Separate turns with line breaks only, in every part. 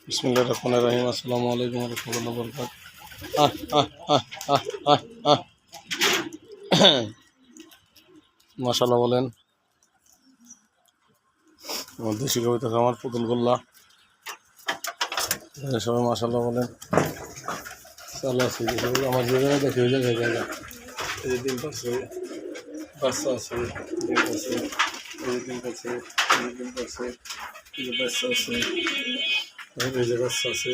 বিসমিল্লাহির রহমানির রহিম। আসসালামু আলাইকুম ওয়া রাহমাতুল্লাহি ওয়া বারাকাতুহু। আহ আহ আহ আহ আহ আহ মাশাআল্লাহ বলেন। আমার দেশি কবিতা খামার পুতুল গোল্লা, সবাই মাশাআল্লাহ বলেন। চালু আছে আমার যেখানে দেখি ওই জায়গায় জায়গা এই যে ডিম পাচ্ছে, বাচ্চা আছে, ডিম পাচ্ছে, এই যে ডিম পাচ্ছে, এই যে ডিম পাচ্ছে, এই যে বাচ্চা আছে, এই যে বাচ্চা আছে,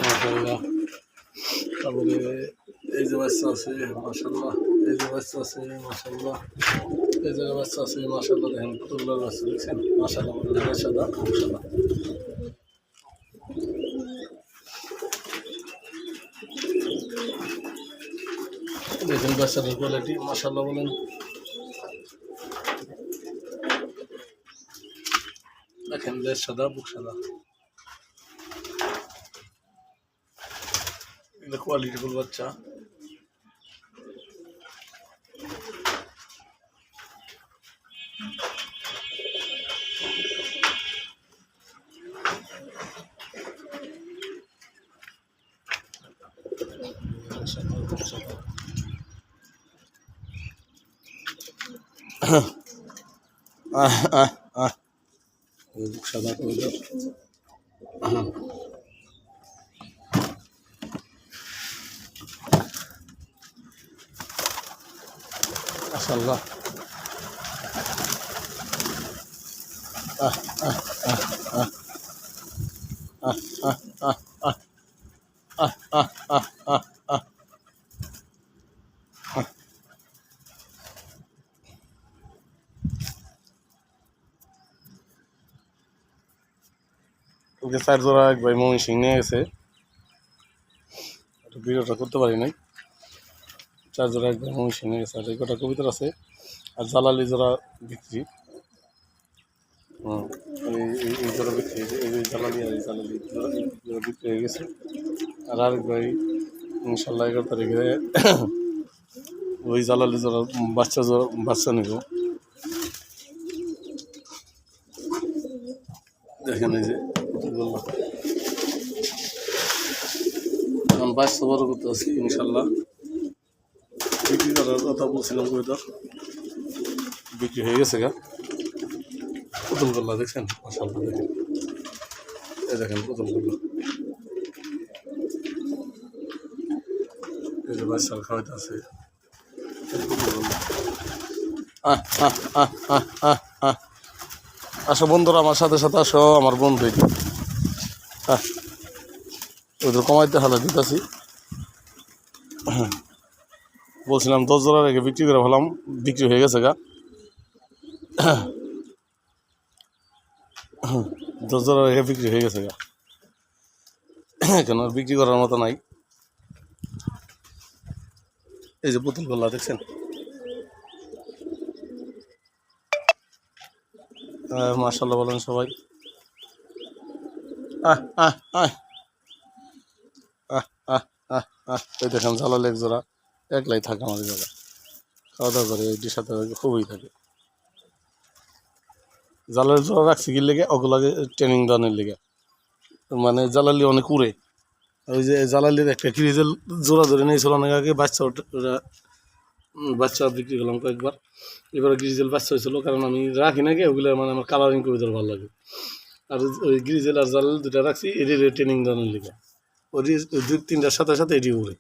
মাশাআল্লাহ। তারপরে এই যে বাচ্চা আছে মাশাআল্লাহ, এই যে বাচ্চা আছে মাশাআল্লাহ, এই জায়গায় বাচ্চা আছে মাশাআল্লাহ। দেখেন পুতুলগুলোর বাচ্চা দেখছেন মাশাআল্লাহ, সাদা সাদা। দেখেন বাচ্চাটার কোয়ালিটি মাশাআল্লাহ বলেন। দেখেন লেজ সাদা, বুক সাদা, এগুলো কোয়ালিটিফুল বাচ্চা। আহ আহ আহ বুক সাদা কবিতা। মাশাআল্লাহ। আহ আহ আহ আহ আহ আহ আহ আহ আহ আহ আহ আহ আহ ওকে 4 জোড়া এক ভাই ময়মনসিং সিং নিয়ে গেছে, ভিডিওটা করতে পারি নাই। 4 জোড়া এক ভাই ময়মনসিং সিং নিয়ে গেছে, আর এই কটা কবিতার আছে। আর জালালি জোড়া বিক্রি। এই জোড়া বিক্রি হয়েছে, এই জালালি আর এই জালালি জোড়া বিক্রি হয়ে গেছে। আর আরেক ভাই ইনশাল্লাহ 11 তারিখে ওই জালালি জোড়া বাচ্চা নিব। দেখেন এই যে বললাম এখন বাচ্চা বড় করতে আছি ইনশাল্লাহ। বিক্রি করার কথা বলছিলাম, কবিতা বিক্রি হয়ে গেছে গা। পুতুল গোল্লা দেখছেন মাশাআল্লাহ। দেখেন এই দেখেন পুতুল গোল্লা, এই যে বাচ্চার খাওয়াইতে আছে। আহ আহ আহ আহ আহ আহ আসো বন্ধুরা, আমার সাথে সাথে আসো, আমার বন্ধু ওদের কমাইতে হালা দিতেছি। বলছিলাম 10 জোড়া রেখে বিক্রি করে ফেলাম, বিক্রি হয়ে গেছে গা। 10 জোড়া রেখে বিক্রি হয়ে গেছে গা, কেন বিক্রি করার মতো নাই। এই যে পুতুল গোল্লা দেখছেন মাশাআল্লাহ বলেন সবাই। আহ আহ আহ আহ আহ আহ আহ এই দেখেন জালাল এক জোড়া একলাই থাকে আমাদের জায়গা, খাওয়া দাওয়া করে এটির সাথে খুবই থাকে। জালালের জোড়া রাখছি কি লেগে, ওগুলাকে ট্রেনিং দেওয়ানোর লেগে। মানে জালালি অনেক উড়ে। ওই যে জালালির একটা ক্রিজেল জোড়া ধরে নিয়েছিল অনেক আগে, বাচ্চা বিক্রি করলাম কয়েকবার। এবারে গ্রিজেল বাচ্চা হয়েছিল, কারণ আমি রাখি নাকি ওগুলো, মানে আমার কালারিং কবিতার ভালো লাগে। আর ওই গ্রিজেল আর জালাল দুটা রাখছি এটি ট্রেনিং দেওয়ানোর লেগে। ওই 2-3টার সাথে সাথে এটি উড়ে।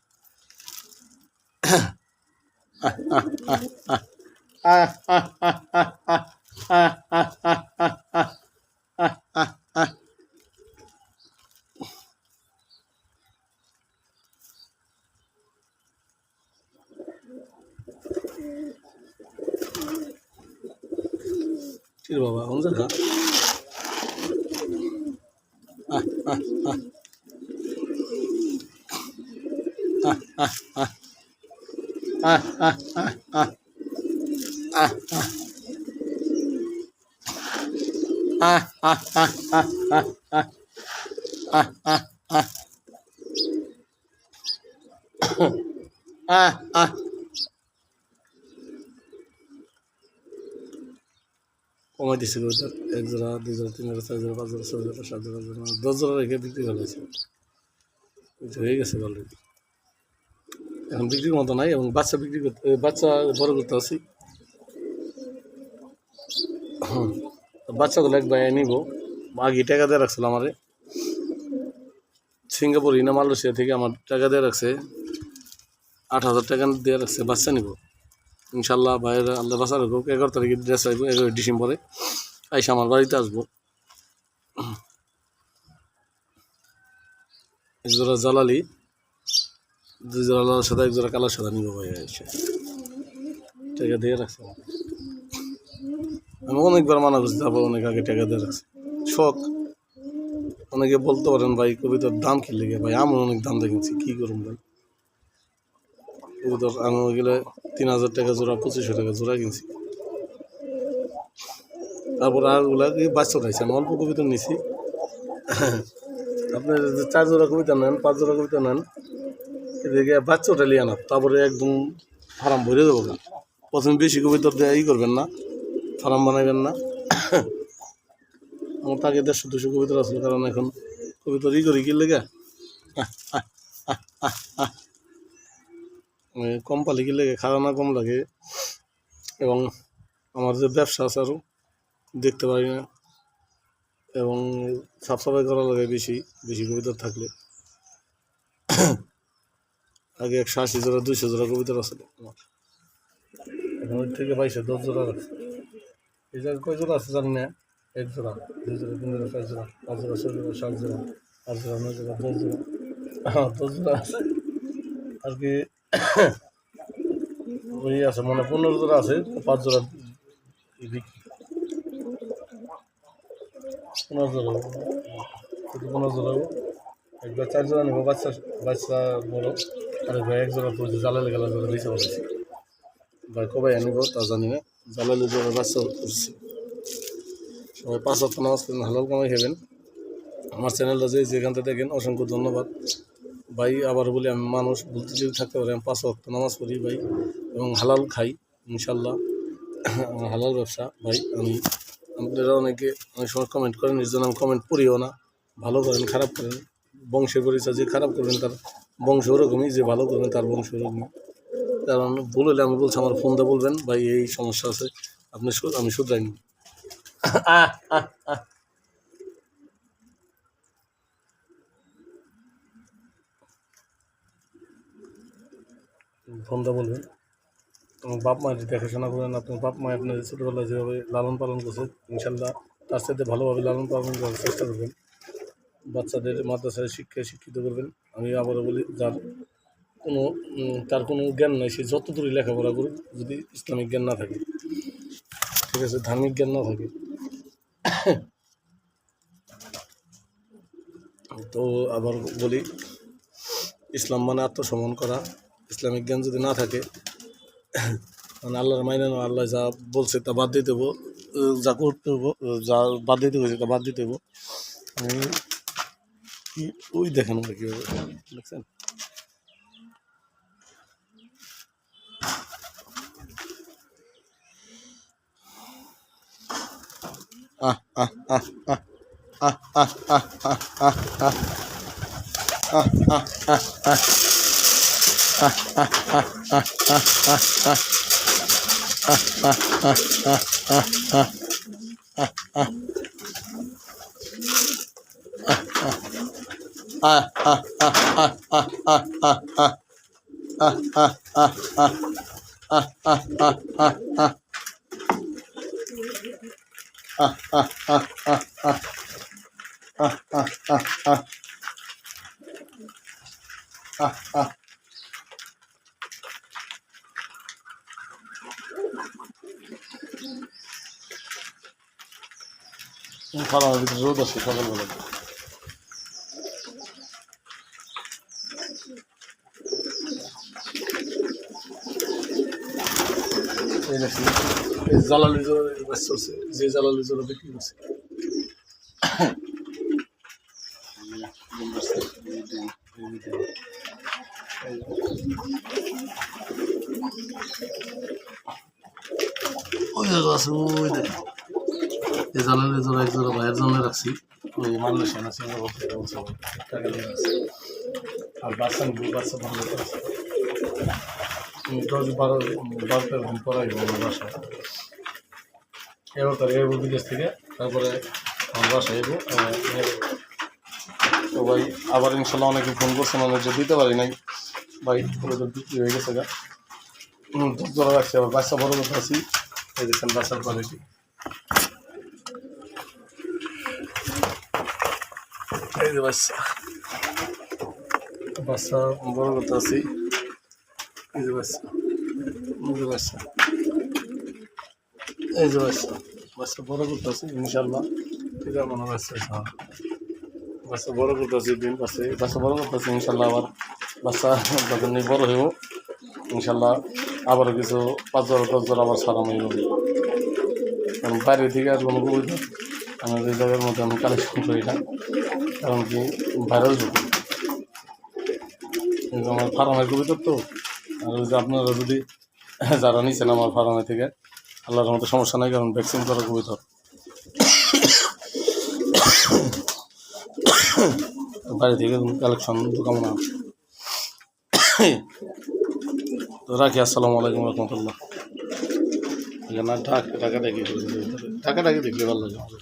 কি বাবা কোন জায়গা? কমাই দিচ্ছে কবিতা 1 জোড়া 2 জোড়া 3 জোড়া 4 জোড়া 5 জোড়া 6 জোড়া 7 জোড়া 10 জোড়া রেখে বিক্রি ফেলেছে, হয়ে গেছে অলরেডি। এখন বিক্রির মতো নাই এবং বাচ্চা বিক্রি করতে বাচ্চা বড় করতে আছি। বাচ্চাগুলো এক ভাই নিব, আগে টাকা দিয়ে রাখছিল আমারে, সিঙ্গাপুর না মালয়েশিয়া থেকে আমার টাকা দিয়ে রাখছে, 8,000 টাকা দিয়ে রাখছে বাচ্চা নিব ইনশাল্লাহ। ভাইয়ের আল্লাহ বাচ্চা রাখবো, 11 তারিখে ড্রেস আসবো, 11 ডিসেম্বরে আইসা আমার বাড়িতে আসবো। 1 জোড়া জালালি, 2 জোড়া লাল সাদা, 1 জোড়া কালো সাদা নিব ভাই এসে, টাকা দিয়ে রাখছে। আমি অনেকবার মানা করছি, তারপর অনেক আগে টাকা দিয়ে রাখছি, শখ। অনেকে বলতে পারেন ভাই কবিতার দাম কি লেগে, ভাই আমি অনেক দাম দেখেছি, কী করুন ভাই। কবিতার আমি ওইগুলো 3,000 টাকা জোড়া, 2,500 টাকা জোড়া কিনছি। তারপর আর ওগুলা বাচ্চা উঠাইছে, আমি অল্প কবিতা নিছি। আপনি 4 জোড়া কবিতা নেন, 5 জোড়া কবিতা নেন, এদিকে বাচ্চা উঠালি আনা, তারপরে একদম ফার্ম ভরে দেবো না। প্রথমে বেশি কবিতার দেওয়া করবেন না, ফার্ম বানাইবেন না। আমার তাকে 150-200 কবিতা আসলো, কারণ এখন কবিতার করি কি লেগে কম পালি কি লেগে, খাওয়ানা কম লাগে, এবং আমার যে ব্যবসা আছে আরও দেখতে পারি না, এবং সাফসাফাই করা লাগে বেশি বেশি কবিতা থাকলে। আগে 180 জোড়া 200 জোড়া কবিতা আছে আমার, এখন ওই থেকে 10 জোড়া রাখছে। এই জায়গায় কয় জোড়া আছে জানি না, 1 জোড়া 2 জোড়া 3 জোড়া 4 জোড়া 5 জোড়া 6 জোড়া 7 জোড়া 8 জোড়া 9 জোড়া 10 জোড়া, 10 জোড়া আছে আর কি। ওই আছে মানে 15 জোড়া আছে, 5 জোড়া বিক্রি, 15 জোড়া 15 জোড়া। একবার 4 জোড়া নেবো, বাচ্চা বাচ্চা বড়, আর ভাই 1 জোড়া তো জ্বালালে গেলা জোড়া দিয়েছে বলেছি ভাই, কবে আনিব তা জানি না, জ্বালালে জোড়া বাচ্চা করছি। সবাই 5 ওয়াক্ত নামাজ পড়েন, হালাল কামাই খাবেন। আমার চ্যানেলটা যেখান থেকে দেখেন অসংখ্য ধন্যবাদ ভাই। আবার বলি, আমি মানুষ বলতে যদি থাকতে পারি, আমি 5 ওয়াক্ত নামাজ পড়ি ভাই, এবং হালাল খাই ইনশাল্লাহ। আমার হালাল ব্যবসা ভাই। আমি আপনারা অনেকে অনেক সময় কমেন্ট করেন, এর জন্য আমি কমেন্ট পড়িও না। ভালো করেন খারাপ করেন, বংশের পরিচয়, যে খারাপ করবেন তার বংশ ওরকমই, যে ভালো করবেন তার বংশ ওরকমই। কারণ ভুল হলে আমি বলছি, আমার ফোন দিয়ে বলবেন ভাই এই সমস্যা আছে, আপনি আমি শুধরাই নি। ফোন দিয়ে বলবেন, এবং বাপ মায়ের দেখাশোনা করেন। আপনার বাপ মা আপনার ছোটোবেলায় যেভাবে লালন পালন করছে, ইনশাল্লাহ তার সাথে ভালোভাবে লালন পালন করার চেষ্টা করবেন। বাচ্চাদের মাদ্রাসায় শিক্ষায় শিক্ষিত করবেন। আমি আবারও বলি, তার কোনো জ্ঞান নাই, সে যত দূরই লেখাপড়া করুক, যদি ইসলামিক জ্ঞান না থাকে, ঠিক আছে, ধার্মিক জ্ঞান না থাকে, তো আবার বলি, ইসলাম মানে আত্মসমর্পণ করা। ইসলামিক জ্ঞান যদি না থাকে, মানে আল্লাহর মাইনে না, আল্লাহ যা বলছে তা বাদ দিতে হবো, যা করতে হবো, যা বাদ দিতে হয়েছে তা বাদ দিতে হবো। ওই দেখেন ওরা কীভাবে দেখছেন, আহ আহ আহ আহ আহ আহ আহ আহ আহ ফার্মের ভিতরে রোদ আছে সকালবেলা। এই জ্বালালি জোর চলছে, যে জ্বালালি জোর বিক্রি করছে। ওই আছে, ওই এই জালের জোড়া এক জোড়া ভাইয়ের জন্য রাখছি ওই মালয়েশিয়ান আছে টাকা দিয়ে আছে আর বাচ্চা বাচ্চা ভালো আছে 10-12 দিন পরাই আমার বাসায় এবার তার এবো বিদেশ থেকে তারপরে আমার বাসায় এবো তো ভাই আবার ইনশাল্লাহ অনেকে ফোন করছেন অনেক যে দিতে পারি নাই ভাই ওদের বিক্রি হয়ে গেছে গা জোড়া রাখছি আবার বাচ্চা বড় কথা আছি এই দেখছেন বাচ্চার কোয়ালিটি এই যে বাচ্চা বাচ্চা বড় কথা আছি এই যে বাচ্চা এই যে বাচ্চা এই যে বাচ্চা বাচ্চা বড় করতে আছে ইনশাল্লাহ এটা মনে বাচ্চা বাচ্চা বড় করতে আছে দিন বাচ্চা বড় করতে আছে ইনশাল্লাহ আবার বাচ্চা যখন বড় হইব ইনশাল্লাহ আবারও কিছু 5 জোড়া 10 জোড়া আবার ছাড়ানো হইব কারণ বাইরের দিকে আর কোনো কবিতা আমাদের এই জায়গার মধ্যে আমি কালেকশন করি না কারণ কি ভাইরাল ঢুকি কিন্তু আমার ফার্মের কবিতা তো আর ওই যে আপনারা যদি যারা নিচ্ছেন আমার ফার্মে থেকে আল্লাহর মতো সমস্যা নাই কারণ ভ্যাকসিন করা কবিতা বাইরে থেকে কালেকশন কামনা তো রাখি আসসালামু আলাইকুম রহমতুল্লাহ এখানে ঢাকা ঢাকি দেখলে ভালো লাগে আমাদের